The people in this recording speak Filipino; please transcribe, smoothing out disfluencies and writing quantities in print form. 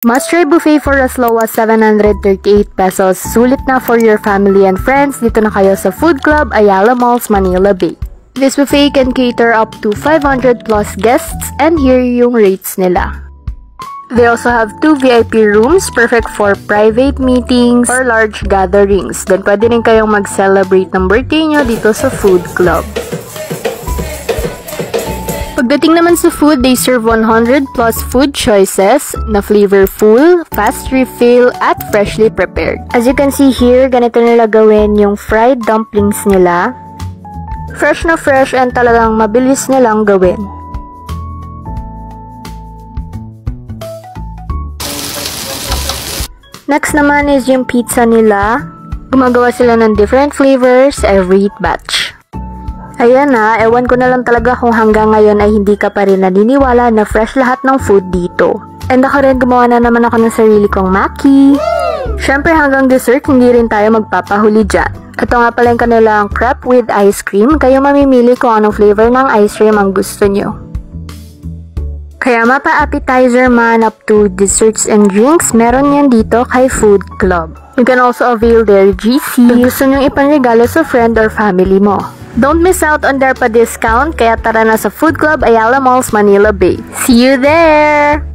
Must-try buffet for as low as 738 pesos. Sulit na for your family and friends. Dito na kayo sa Food Club, Ayala Malls, Manila Bay. This buffet can cater up to 500 plus guests and here yung rates nila. They also have 2 VIP rooms, perfect for private meetings or large gatherings. Then pwede rin kayong mag-celebrate ng birthday nyo dito sa Food Club. Pagdating naman sa food, they serve 100 plus food choices na flavorful, fast refill, at freshly prepared. As you can see here, ganito nila gawin yung fried dumplings nila. Fresh na fresh and talagang mabilis nilang gawin. Next naman is yung pizza nila. Gumagawa sila ng different flavors every batch. Ayan na, ewan ko na lang talaga kung hanggang ngayon ay hindi ka pa rin naniniwala na fresh lahat ng food dito. And ako rin gumawa na naman ako ng sarili kong maki. Syempre hanggang dessert, hindi rin tayo magpapahuli dyan. Ito nga pala yung kanilang crepe with ice cream. Kayo mamimili kung anong flavor ng ice cream ang gusto nyo. Kaya mapa-appetizer man up to desserts and drinks, meron yan dito kay Food Club. You can also avail their GC kung gusto nyong ipanregalo sa friend or family mo. Don't miss out on their pa-discount, kaya tara na sa Food Club, Ayala Malls, Manila Bay. See you there!